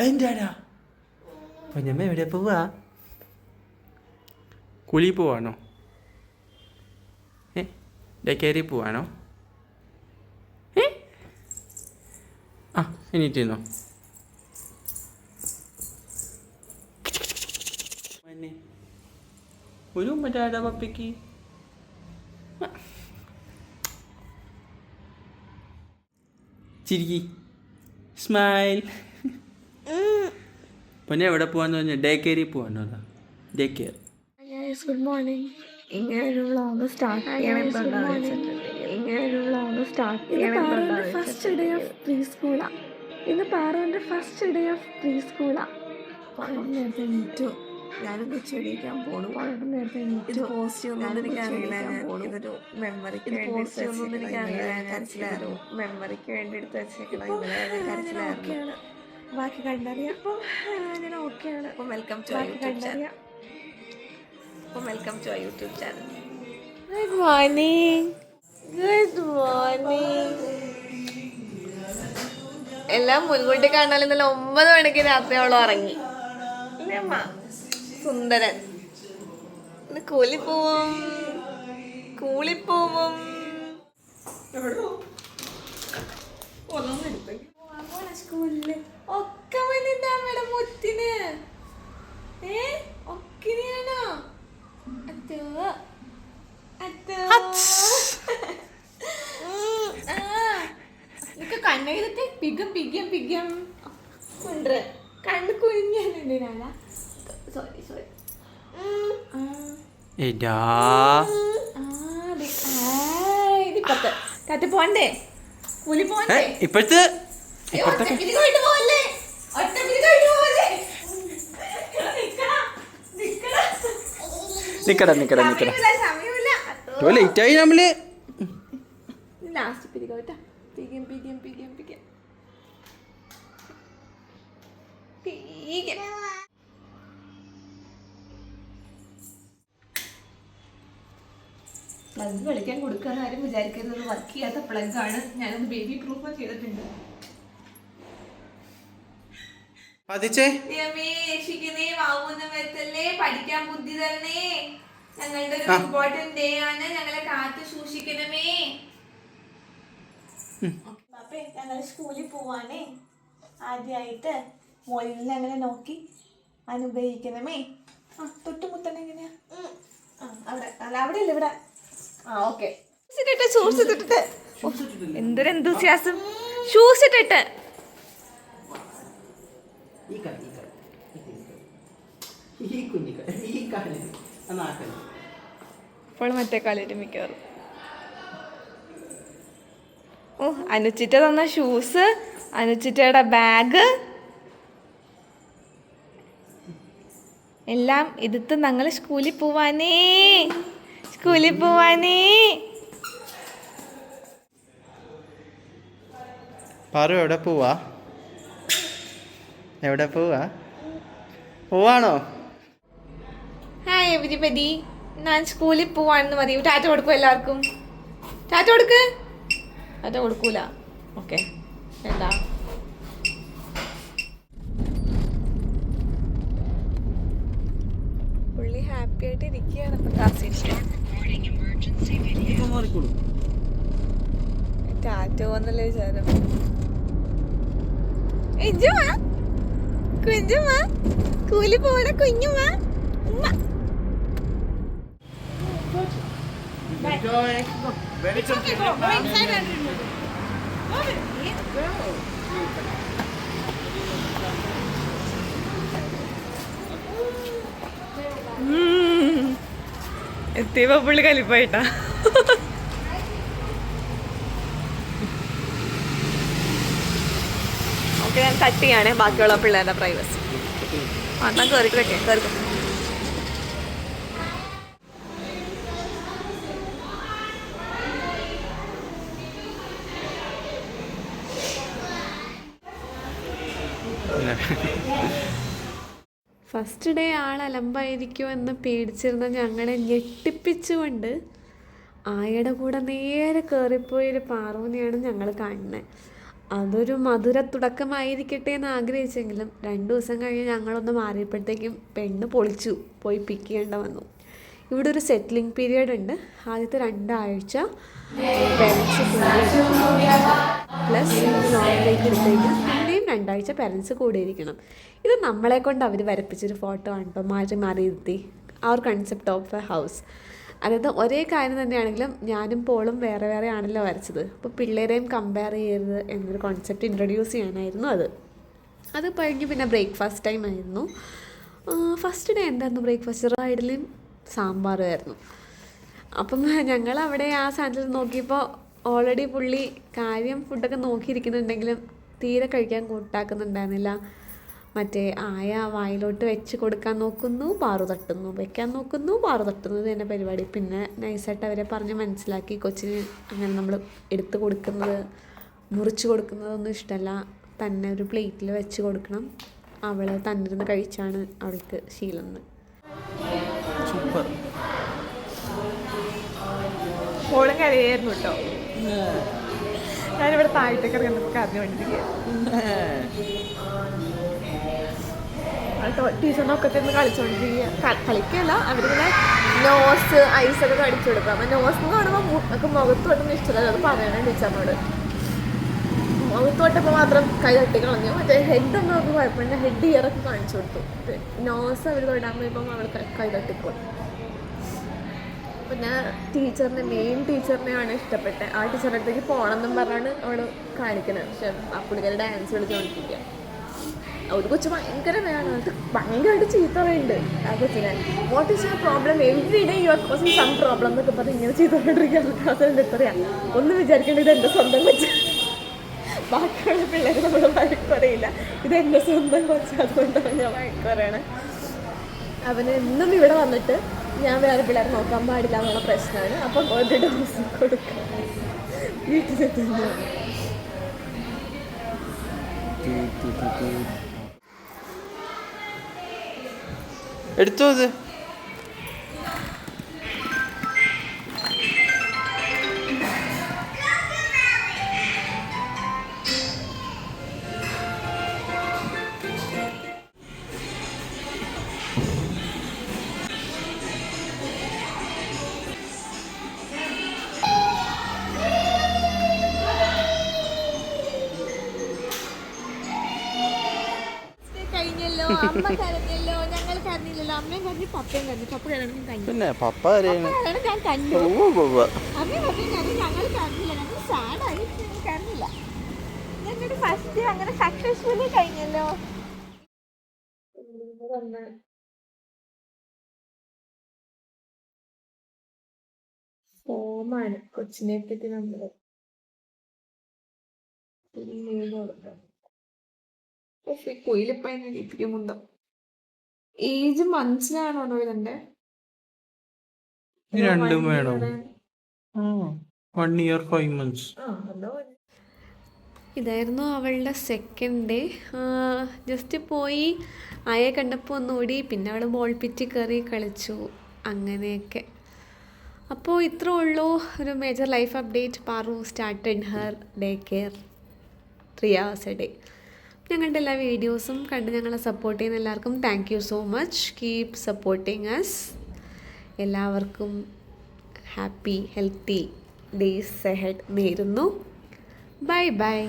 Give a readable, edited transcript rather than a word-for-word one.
എന്താടാ പൊന്നമ്മ എവിടെ പോവാ? കുളി പോവാണോ? കയറി പോവാണോ? ആ എണീറ്റിരുന്നോ? ഒരു മറ്റാടാ പപ്പിക്ക് ചിരിക്കി സ്മൈൽ. പൊന്നെ എവിടെ പോവാന്ന് പറഞ്ഞാൽ ഡേ കെയറിൽ പോവാന്നോ? അതാ ഡേ കെയർ. Good morning. ഇങ്ങനൊരു വ്ളോഗ് സ്റ്റാർട്ട് ചെയ്യണം. ഫസ്റ്റ് ഡേ ഓഫ് പ്രീ സ്കൂളാ. ഇന്ന് പാറുവിൻ്റെ ഫസ്റ്റ് ഡേ ഓഫ് പ്രീ സ്കൂളാ. നേരത്തെ എണീറ്റു. ഞാനും കൊച്ചടിക്കാൻ പോണു. നേരത്തെ എണീറ്റു. പോസ്റ്റ് ഒന്നും എനിക്കറിയില്ല. ഇതൊരു മെമ്മറിക്ക് വേണ്ടി മെമ്മറിക്ക് വേണ്ടി എടുത്ത് വെച്ചേക്കണം. ഇന്നലെ കരച്ചിലായിരുന്നു. ബാക്കി കണ്ടറിയാം. അപ്പം ഞാൻ ഓക്കെയാണ്. അപ്പം വെൽക്കം ടു കണ്ടറിയാം. Welcome to our YouTube channel. Good morning. Good morning. എല്ലാം മുൻകൂട്ടി കാണാൻ ഇന്നലെ 9 മണിക്ക് രാത്രിയോളം ഇറങ്ങി. സുന്ദരൻ. കൂലിപ്പോവും. സ്കൂളില് ഒക്കെ വന്നിട്ടാ മേഡം മുത്തിന്. ഒക്കിനെയാണോ? കണ്ണയിലത്തെ പിഗം കണ്ണ് കുഴിഞ്ഞാ. സോറി പോണ്ടേ? കൂലി പോണ്ടേ? ഇപ്പോഴത്തെ നിക്കടാ ലേറ്റായി നമ്മള്. ലാസ്റ്റ് പിരികോട്ടാ. പ്ലഗ് കളിക്കാൻ കൊടുക്കാന്ന് ആരും വിചാരിക്കരുത്. വർക്ക് ചെയ്യാത്ത പ്ലഗ് ആണ്. ഞാനത് ബേബി പ്രൂഫ് ചെയ്തിട്ടുണ്ട്. പഠിക്കാൻ ബുദ്ധി തരണേ. ഞങ്ങളുടെ ഒരു ഇമ്പോർട്ടന്റ് ഡേ ആണ്. ഞങ്ങളെ കാത്തു സൂക്ഷിക്കണമേ. ഞങ്ങൾ സ്കൂളിൽ പോവാനേ. ആദ്യമായിട്ട് മോളിൽ ഞങ്ങളെ നോക്കി അനുഗ്രഹിക്കണമേ. തൊട്ടുമുത്തന്നെ എങ്ങനെയാ? അവിടെ അല്ല, അവിടെ അല്ല, ഇവിടെ. ഓക്കെ. ഷൂസ് ഇട്ടിട്ട് എന്തൊരു എന്തൂസിയാസം. ഷൂസ് ഇട്ടിട്ട് ഇപ്പോൾ മറ്റേ കാലിട്ട് മിക്കവാറും. അനുച്ചിറ്റ തന്ന ഷൂസ്, അനുച്ചിറ്റയുടെ ബാഗ് എല്ലാം എടുത്ത് ഞങ്ങൾ സ്കൂളിൽ പോവാനേ. പാറു എവിടെ പോവാണോ? Hi everybody. ഞാൻ സ്കൂളിൽ പോവാണെന്ന് പറയൂ. ടാറ്റ കൊടുക്കും എല്ലാവർക്കും. ടാറ്റ കൊടുക്കൂല. ഓക്കെ. എന്താ പുള്ളി ഹാപ്പി ആയിട്ട് ഇരിക്കുകയാണ്. ഇപ്പൊ ടാറ്റ പോന്നല്ലേ വിചാരം. കുഞ്ഞുമ്മ കൂലി പോണ കുഞ്ഞുമ്മ. എത്തിയപ്പോ പുള്ളി കലിപ്പായിട്ടാ. ഓക്കെ, ഞാൻ കട്ട് ചെയ്യാണ്. ബാക്കിയുള്ള പിള്ളേരുടെ പ്രൈവസി. എന്നാൽ കേറിക്കും. ഫസ്റ്റ് ഡേ അലമ്പായിരിക്കുമെന്ന് പേടിച്ചിരുന്ന ഞങ്ങളെ ഞെട്ടിപ്പിച്ചുകൊണ്ട് ആയയുടെ കൂടെ നേരെ കയറിപ്പോയൊരു പാറുവിനെയാണ് ഞങ്ങൾ കാണുന്നത്. അതൊരു മധുര തുടക്കമായിരിക്കട്ടെ എന്ന് ആഗ്രഹിച്ചെങ്കിലും 2 ദിവസം കഴിഞ്ഞ് ഞങ്ങളൊന്ന് മാറിയപ്പോഴത്തേക്കും പെണ്ണ് പൊളിച്ചു പോയി പിക്ക് ചെയ്യേണ്ട വന്നു. ഇവിടെ ഒരു സെറ്റിലിംഗ് പീരിയഡ് ഉണ്ട്. ആദ്യത്തെ 2 ആഴ്ച പേരൻസ് പ്ലസ് നോർമലേക്ക് എടുത്തേക്കും, പിന്നെയും 2 ആഴ്ച പേരൻസ് കൂടെ ഇരിക്കണം. ഇത് നമ്മളെ കൊണ്ട് അവർ വരപ്പിച്ചൊരു ഫോട്ടോ ആണ് കേട്ടോ, മാറി മാറി ഇരുത്തി. ആ ഒരു കൺസെപ്റ്റ് ഓഫ് എ ഹൗസ്, അതായത് ഒരേ കാര്യം തന്നെയാണെങ്കിലും ഞാനും പോളും വേറെ വേറെ ആണല്ലോ വരച്ചത്. അപ്പോൾ പിള്ളേരെയും കമ്പയർ ചെയ്യരുത് എന്നൊരു കോൺസെപ്റ്റ് ഇൻട്രൊഡ്യൂസ് ചെയ്യാനായിരുന്നു അത് കഴിഞ്ഞ് പിന്നെ ബ്രേക്ക്ഫാസ്റ്റ് ടൈം ആയിരുന്നു. ഫസ്റ്റ് ഡേ എന്തായിരുന്നു ബ്രേക്ക്ഫാസ്റ്റ്? ഇഡ്ഡലിയും സാമ്പാറുമായിരുന്നു. അപ്പം ഞങ്ങൾ അവിടെ ആ സാധനത്തിൽ നോക്കിയപ്പോൾ ഓൾറെഡി പുള്ളി കാര്യം ഫുഡൊക്കെ നോക്കിയിരിക്കുന്നുണ്ടെങ്കിലും തീരെ കഴിക്കാൻ കൂട്ടാക്കുന്നുണ്ടായിരുന്നില്ല. മറ്റേ ആയ വായിലോട്ട് വെച്ച് കൊടുക്കാൻ നോക്കുന്നു, പാറു തട്ടുന്നു, വെക്കാൻ നോക്കുന്നു, പാറു തട്ടുന്നു, ഇത് തന്നെ പരിപാടി. പിന്നെ നൈസായിട്ട് അവരെ പറഞ്ഞ് മനസ്സിലാക്കി കൊച്ചിന് അങ്ങനെ നമ്മൾ എടുത്ത് കൊടുക്കുന്നത്, മുറിച്ച് കൊടുക്കുന്നതൊന്നും ഇഷ്ടമല്ല, തന്നെ ഒരു പ്ലേറ്റിൽ വെച്ച് കൊടുക്കണം, അവൾ തന്നിരുന്ന് കഴിച്ചാണ് അവൾക്ക് ശീലം. സൂപ്പർ. മോളും കരയായിരുന്നു കേട്ടോ. ഞാനിവിടെ താഴത്തേക്ക് ഇറങ്ങുന്നത് കരഞ്ഞു വേണ്ടിയിരിക്കുക. ടീച്ചറിനൊക്കെ തന്നെ കളിച്ചോണ്ടിരിക്കുക. കളിക്കല്ല, അവരിങ്ങനെ നോസ് ഐസൊക്കെ കടിച്ചു കൊടുക്കുക. അപ്പം നോസ് എന്ന് കാണുമ്പോൾ നമുക്ക് മുഖത്ത് തൊട്ടൊന്നും ഇഷ്ടമല്ല, അത് പറയണേ ടീച്ചറിനോട്. മുഖത്ത് തൊട്ടപ്പോൾ മാത്രം കൈ തട്ടി കളഞ്ഞു. മറ്റേ ഹെഡൊന്നും നമുക്ക് കുഴപ്പമില്ല, ഹെഡ് ഇയറൊക്കെ കാണിച്ചു കൊടുത്തു. നോസ് അവർ തൊടാൻ പോയപ്പം അവൾ കൈ തട്ടിപ്പോയി. പിന്നെ മെയിൻ ടീച്ചറിനെയാണ് ഇഷ്ടപ്പെട്ടത്. ആ ടീച്ചറിൻ്റെ അടുത്തേക്ക് പോകണമെന്നും പറഞ്ഞാണ് അവൾ കാണിക്കുന്നത്. പക്ഷെ ആ പുള്ളിക്കാരി ഡാൻസ് കളിച്ചുകൊണ്ടിരിക്കുക. ഒരു കൊച്ചു ഭയങ്കര വേണം, അത് ഭയങ്കരമായിട്ട് ചീത്ത പറയുന്നുണ്ട് ആ കൊച്ചിനെ. What is your problem, every day you are causing some problem എന്നൊക്കെ പറഞ്ഞ് ഇങ്ങനെ ചീത്ത പറഞ്ഞിരിക്കുക. അതെന്താ എത്രയാണ് ഒന്നും വിചാരിക്കേണ്ടത്, ഇത് എൻ്റെ സ്വന്തം കൊച്ച്. ബാക്കിയുള്ള പിള്ളേർ നമ്മൾ വഴക്ക് പറയില്ല, ഇത് എൻ്റെ സ്വന്തം കൊച്ച്, അതുകൊണ്ടാണ് ഞാൻ വഴക്ക് പറയണേ. അവന് എന്നും ഇവിടെ വന്നിട്ട് ഞാൻ വേറെ പിള്ളേരെ നോക്കാൻ പാടില്ല എന്നുള്ള പ്രശ്നമാണ്. അപ്പം ഒരു ഡോസ് കൊടുക്കുക വീട്ടിലെത്തുന്നു. എടുത്തോ അത്. അമ്മ കരഞ്ഞല്ലോ, ഞങ്ങൾ കരഞ്ഞില്ലല്ലോ. അമ്മയും കരഞ്ഞു, പപ്പയും കരഞ്ഞു. പപ്പ കരഞ്ഞു കണ്ടു, പിന്നെ പപ്പ ഞാൻ കണ്ടു. അമ്മയും പപ്പയും കരഞ്ഞു, ഞങ്ങൾ കരഞ്ഞില്ല. ഞങ്ങൾ സാഡായി, കരഞ്ഞില്ല. ഞങ്ങളുടെ ഫസ്റ്റ് അങ്ങനെ സക്സസ്ഫുള്ളി കഴിഞ്ഞല്ലോ. ഫോമാണ് കൊച്ചിനെ പറ്റി നമ്മൾ കുയിലിപ്പ ഇരിക്കുന്നുണ്ടോ? ഏജ് മനസ്സിലാണോ ഇതിന്റെ? 2 വേണം. 1 year 5 months. ഇതായിരുന്നു അവളുടെ സെക്കൻഡ് ഡേ. ജസ്റ്റ് പോയി ആയെ കണ്ടപ്പോൾ ഒന്നുകൂടി, പിന്നെ അവൾ ബോൾ പിറ്റി കയറി കളിച്ചു, അങ്ങനെയൊക്കെ. അപ്പോൾ ഇത്രേ ഉള്ളൂ ഒരു major life update. Paru started her day care 3 hours a day. ഞങ്ങളുടെ എല്ലാ വീഡിയോസും കണ്ട് ഞങ്ങളെ സപ്പോർട്ട് ചെയ്യുന്ന എല്ലാവർക്കും thank you so much. Keep supporting us. എല്ലാവർക്കും ഹാപ്പി ഹെൽത്തി ഡേയ്സ് അഹെഡ് നേരുന്നു. Bye by.